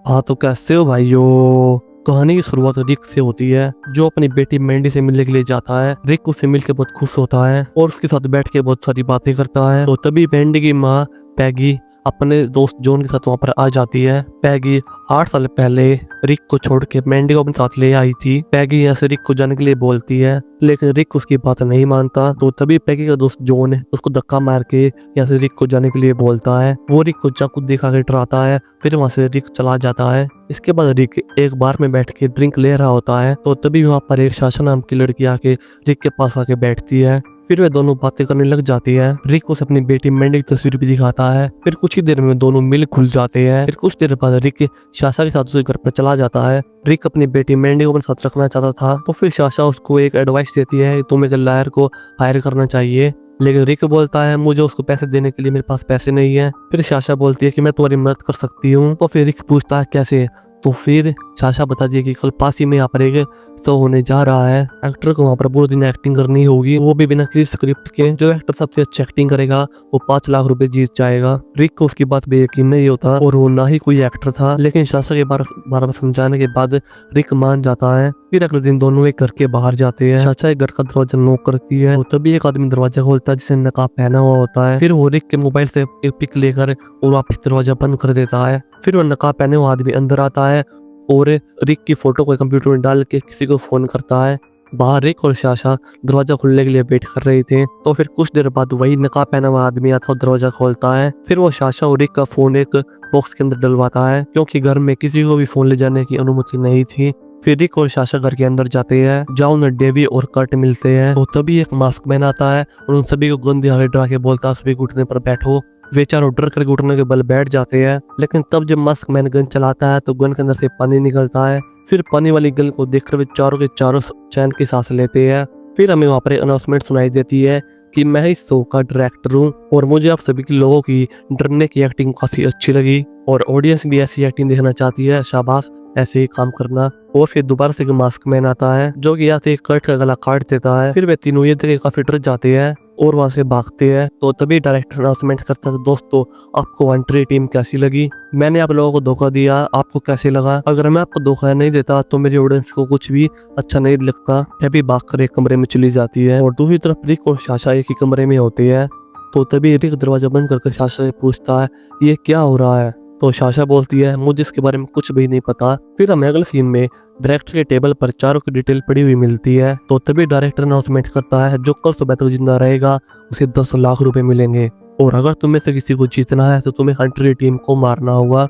हाँ तो कैसे हो भाइयों। कहानी की शुरुआत रिक से होती है, जो अपनी बेटी मैंडी से मिलने के लिए जाता है। रिक उससे मिलकर बहुत खुश होता है और उसके साथ बैठ के बहुत सारी बातें करता है। तो तभी मैंडी की माँ पैगी अपने दोस्त जॉन के साथ वहाँ पर आ जाती है। पैगी 8 साल पहले रिक को छोड़ के मैंडी को अपने साथ ले आई थी। पैगी यहाँ से रिक को जाने के लिए बोलती है, लेकिन रिक उसकी बात नहीं मानता। तो तभी पैगी का दोस्त जॉन उसको धक्का मार के यहाँ से रिक को जाने के लिए बोलता है। वो रिक को चाकू दिखा के डराता है, फिर वहाँ से रिक चला जाता है। इसके बाद रिक एक बार में बैठ के ड्रिंक ले रहा होता है। तो तभी वहाँ पर एक शाशा नाम की लड़की आके रिक के पास आके बैठती है। फिर वे दोनों बातें करने लग जाती है। रिक उसे अपनी बेटी मैंडी की तस्वीर भी दिखाता है। फिर कुछ ही देर में दोनों मिल खुल जाते हैं। फिर कुछ देर बाद रिक शाशा के साथ उसके घर पर चला जाता है। रिक अपनी बेटी मैंडी को अपने साथ रखना चाहता था, तो फिर शाशा उसको एक एडवाइस देती है, तुम्हें एक लायर को हायर करना चाहिए। लेकिन रिक बोलता है मुझे उसको पैसे देने के लिए मेरे पास पैसे नहीं है। फिर शाशा बोलती है कि मैं तुम्हारी मदद कर सकती हूँ। तो फिर रिक पूछता है कैसे। तो फिर शाशा बता दी कि कल पास ही में यहाँ पर एक शो होने जा रहा है। एक्टर को वहाँ पर पूरे दिन एक्टिंग करनी होगी, वो भी बिना किसी स्क्रिप्ट के। जो एक्टर सबसे अच्छी एक्टिंग करेगा वो 5 लाख रुपए जीत जाएगा। रिक को उसकी बात पे यकीन नहीं होता और वो ना ही कोई एक्टर था, लेकिन शाशा के बार बार समझाने के बाद रिक मान जाता है। फिर अगले दिन दोनों एक घर के बाहर जाते हैं। शाशा एक घर का दरवाजा नॉक करती है, तो तभी एक आदमी दरवाजा खोलता है जिसने नकाब पहना हुआ होता है। फिर वो रिक के मोबाइल से एक पिक लेकर और वापस दरवाजा बंद कर देता है। फिर वो नकाब पहने हुआ आदमी अंदर आता है और रिक की फोटो को कंप्यूटर में डाल के किसी को फोन करता है। बाहर रिक और शाशा दरवाजा खुलने के लिए वेट कर रहे थे। तो फिर कुछ देर बाद वही नकाब पहना हुआ आदमी आता और दरवाजा खोलता है। फिर वो शाशा और रिक का फोन एक बॉक्स के अंदर डलवाता है, क्योंकि घर में किसी को भी फोन ले जाने की अनुमति नहीं थी। फिर रिक और शाशा घर के अंदर जाते हैं, जहाँ उन्हें डेवी और कर्ट मिलते हैं। तो तभी एक मास्क मैन आता है और उन सभी को गन दिखा के डरा के बोलता है सभी घुटने पर बैठो। वे चारों डर कर घुटने के बल बैठ जाते हैं। लेकिन तब जब मास्क मैन गन चलाता है तो गन के अंदर से पानी निकलता है। फिर पानी वाली गन को देखकर वे चारों के चारों चैन की सांस लेते हैं। फिर हमें वहाँ पर एक अनाउंसमेंट सुनाई देती है कि मैं इस शो का डायरेक्टर हूँ और मुझे आप सभी के लोगों की डरने की एक्टिंग काफी अच्छी लगी और ऑडियंस भी ऐसी एक्टिंग देखना चाहती है। शाबाश, ऐसे ही काम करना। और फिर दोबारा से मास्क मैन आता है, जो कि यहाँ से कर्ट का गला काट देता है। फिर वे तीनों ये देख काफी डर जाते हैं और वहां से भागते हैं। तो तभी डायरेक्टर अनाउंसमेंट करता है, दोस्तों आपको एंट्री टीम कैसी लगी? मैंने आप लोगों को धोखा दिया, आपको कैसे लगा? अगर मैं आपको धोखा नहीं देता तो मेरी ऑडियंस को कुछ भी अच्छा नहीं लगता। अभी भाग कर एक कमरे में चली जाती है और दूसरी तरफ रिक और शाशा एक ही कमरे में होते हैं। तो तभी रिक दरवाजा बंद करके शाशा से पूछता है ये क्या हो रहा है? तो शाशा बोलती है मुझे इसके बारे में कुछ भी नहीं पता। फिर हमें अगले सीन में डायरेक्टर के टेबल पर चारों की डिटेल पड़ी हुई मिलती है। तो तभी डायरेक्टर अनाउंसमेंट करता है जो कल सुबह तक जिंदा रहेगा उसे 10 लाख रुपए मिलेंगे, और अगर तुम्हें से किसी को जीतना है तो तुम्हें हंटर टीम को मारना होगा।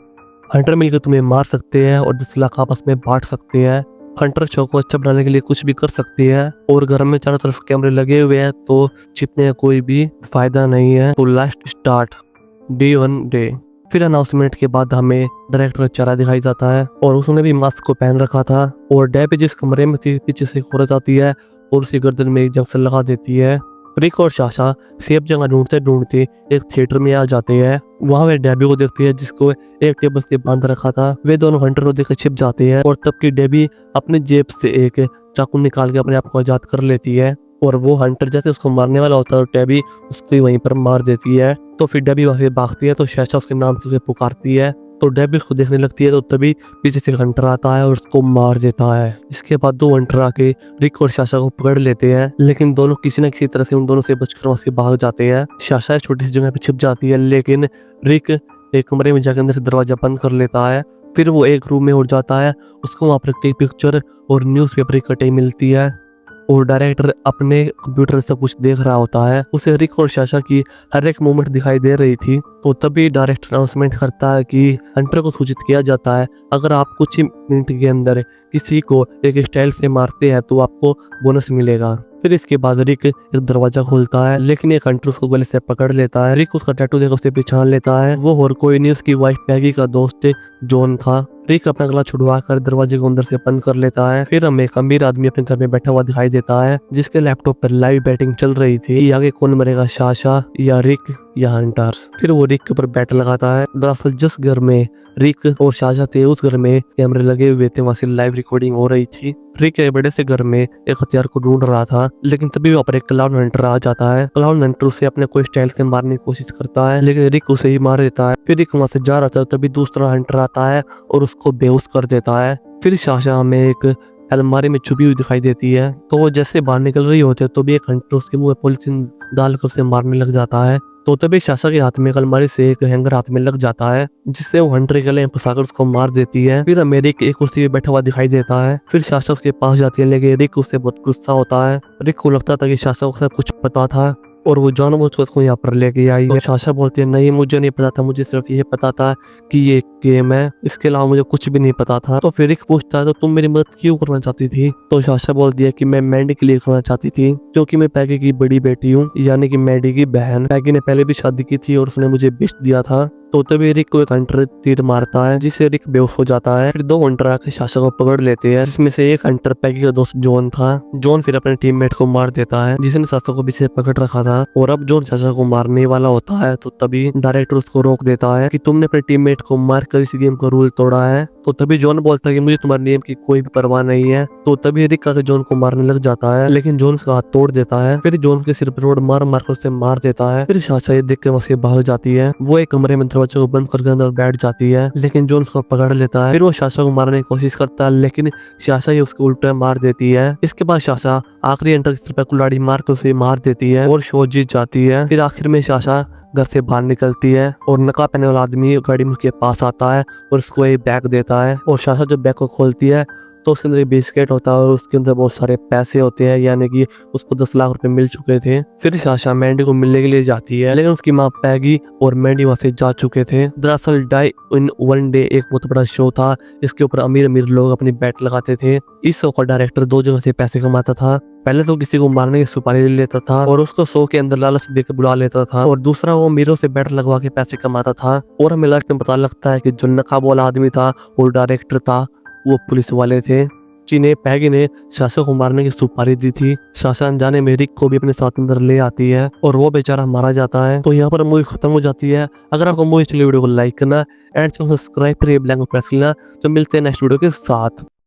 हंटर मिलकर तुम्हें मार सकते हैं और 10 लाख आपस में बांट सकते हैं। हंटर शो को अच्छा बनाने के लिए कुछ भी कर सकते हैं और घर में चारों तरफ कैमरे लगे हुए हैं, तो छिपने का कोई भी फायदा नहीं है। तो लास्ट स्टार्ट डे 1 डे। फिर अनाउंसमेंट के बाद हमें डायरेक्टर का चेहरा दिखाई जाता है और उसने भी मास्क को पहन रखा था। और डेबी जिस कमरे में थी पीछे से औरत आती है और उसकी गर्दन में एक जंक्शन लगा देती है। रिक और शाशा सेफ जगह ढूंढते ढूंढते एक थिएटर में आ जाते हैं। वहाँ वे डेबी को देखती है जिसको एक टेबल से बांध रखा था। वे दोनों हंटर को देखकर छिप जाते हैं और तब की डेबी अपनी जेब से एक चाकू निकाल के अपने आप को आजाद कर लेती है और वो हंटर जैसे उसको मारने वाला होता है तो डेबी उसको वहीं पर मार देती है। तो फिर डेबी वहां से भागती है तो शाशा उसके नाम से उसे पुकारती है। तो डेबी उसको देखने लगती है तो तभी पीछे से हंटर आता है और उसको मार देता है। इसके बाद 2 हंटर आके रिक और शाशा को पकड़ लेते हैं, लेकिन दोनों किसी न किसी तरह से उन दोनों से बचकर वहां से भाग जाते हैं। शाशा एक छोटी सी जगह पे छिप जाती है, लेकिन रिक एक कमरे में जाकर अंदर से दरवाजा बंद कर लेता है। फिर वो एक रूम में उड़ जाता है, उसको वहाँ पर एक पिक्चर और न्यूज़पेपर की कटिंग मिलती है और डायरेक्टर अपने कंप्यूटर से कुछ देख रहा होता है। उसे रिक और शाशा की हर एक मूवमेंट दिखाई दे रही थी। तो तभी डायरेक्टर अनाउंसमेंट करता है कि हंटर को सूचित किया जाता है अगर आप कुछ ही मिनट के अंदर किसी को एक स्टाइल से मारते हैं तो आपको बोनस मिलेगा। फिर इसके बाद रिक एक दरवाजा खोलता है, लेकिन एक हंटर उसको गले से पकड़ लेता है। रिक उसका टैटू देखकर उसे पहचान लेता है, वो और कोई नहीं उसकी वाइफ पैगी का दोस्त जॉन था। रिक अपना गला छुड़वा कर दरवाजे को अंदर से बंद कर लेता है। फिर हमें एक अमीर आदमी अपने घर में बैठा हुआ दिखाई देता है, जिसके लैपटॉप पर लाइव बैटिंग चल रही थी कि आगे कौन मरेगा, शाशा या रिक या हंटर्स। फिर वो रिक के ऊपर बैट लगाता है। दरअसल जिस घर में रिक और शाशा थे उस घर में कैमरे लगे हुए थे, वहां से लाइव रिकॉर्डिंग हो रही थी। रिक एक बड़े से घर में एक हथियार को ढूंढ रहा था लेकिन तभी वहाँ पर एक क्लाउड हंटर आ जाता है। क्लाउड हंटर उसे अपने कोई स्टाइल से मारने की कोशिश करता है, लेकिन रिक उसे ही मार देता है। फिर रिक वहाँ से जा रहा था, तभी दूसरा हंटर आता है और उसको बेहोश कर देता है। फिर साशा हमें एक अलमारी में छुपी हुई दिखाई देती है, तो वो जैसे बाहर निकल रही होती है तो भी एक हंटर उसके मुंह में पॉलिथीन डालकर उसे मारने लग जाता है। तो तभी साशा के हाथ में एक अलमारी से एक हैंगर हाथ में लग जाता है, जिससे वो हंटर के गले में फंसाकर उसको मार देती है। फिर हमें रिक एक कुर्सी पे बैठा हुआ दिखाई देता है। फिर साशा उसके पास जाती है, लेकिन रिक उससे बहुत गुस्सा होता है। रिक को लगता था कि साशा को सब कुछ पता था और वो जानबूझकर उसको यहाँ पर लेके आई है। साशा बोलती है, नहीं मुझे नहीं पता था, मुझे सिर्फ ये पता था कि ये गेम है, इसके अलावा मुझे कुछ भी नहीं पता था। तो फिर रिक पूछता है, तो तुम मेरी मदद क्यों करना चाहती थी? तो साशा बोलती है कि मैं मैंडी के लिए करना चाहती थी, क्योंकि मैं पैगी की बड़ी बेटी हूँ, यानी कि मैंडी की बहन। पैगी ने पहले भी शादी की थी और उसने मुझे बेच दिया था। तो तभी रिक को एक हंटर तीर मारता है, जिससे रिक बेहोश हो जाता है। फिर 2 हंटर आके साशा को पकड़ लेते हैं, जिसमें से एक हंटर पैगी का दोस्त जॉन था। जॉन फिर अपने टीममेट को मार देता है, जिसने साशा को पीछे पकड़ रखा था। और अब जॉन साशा को मारने वाला होता है, तो तभी डायरेक्टर उसको रोक देता है कि तुमने अपने टीममेट को मारकर इस गेम का रूल तोड़ा है। तो तभी जॉन बोलता है कि मुझे तुम्हारे नियम की कोई भी परवाह नहीं है। तो तभी रिक आके जॉन को मारने लग जाता है, लेकिन जॉन उसका हाथ तोड़ देता है। फिर जॉन के सिर पर रोड मार मार कर उसे मार देता है। फिर साशा ये देख के वहां से भाग जाती है। वो एक कमरे में दरवाजे को बंद करके अंदर बैठ जाती है, लेकिन जॉन उसको पकड़ लेता है। फिर वो साशा को मारने की कोशिश करता है, लेकिन साशा ही उसको उल्टा मार देती है। इसके बाद साशा आखिरी हंटर के सिर पर कुल्हाड़ी मार कर उसे मार देती है और शो जीत जाती है। फिर आखिर में साशा घर से बाहर निकलती है और नकाब पहने वाला आदमी गाड़ी में उसके पास आता है और उसको एक बैग देता है। और साशा जब बैग को खोलती है तो उसके अंदर एक बिस्किट होता है और उसके अंदर बहुत सारे पैसे होते हैं, यानी कि उसको 10 लाख रुपए मिल चुके थे। फिर साशा मैंडी को मिलने के लिए जाती है, लेकिन उसकी माँ पैगी और मैंडी वहां से जा चुके थे। दरअसल डाई इन वन डे एक बहुत बड़ा शो था, इसके ऊपर अमीर अमीर लोग अपनी बैट लगाते थे। इस शो का डायरेक्टर 2 जगह से पैसे कमाता था। पहले तो किसी को मारने की सुपारी ले लेता था और उसको शो के अंदर लालच देकर बुला लेता था, और दूसरा वो अमीरों से बैट लगवा के पैसे कमाता था। और हमें लास्ट में पता लगता है कि जो नकाब वाला आदमी था वो डायरेक्टर था, वो पुलिस वाले थे जिन्हें पैगी ने साशा को मारने की सुपारी दी थी। साशा अनजाने में रिक को भी अपने साथ अंदर ले आती है और वो बेचारा मारा जाता है। तो यहाँ पर मूवी खत्म हो जाती है। अगर आपको मूवी चली वीडियो को लाइक करना एंड सब्सक्राइब पर बेल आइकन प्रेस करना। तो मिलते हैं नेक्स्ट वीडियो के साथ।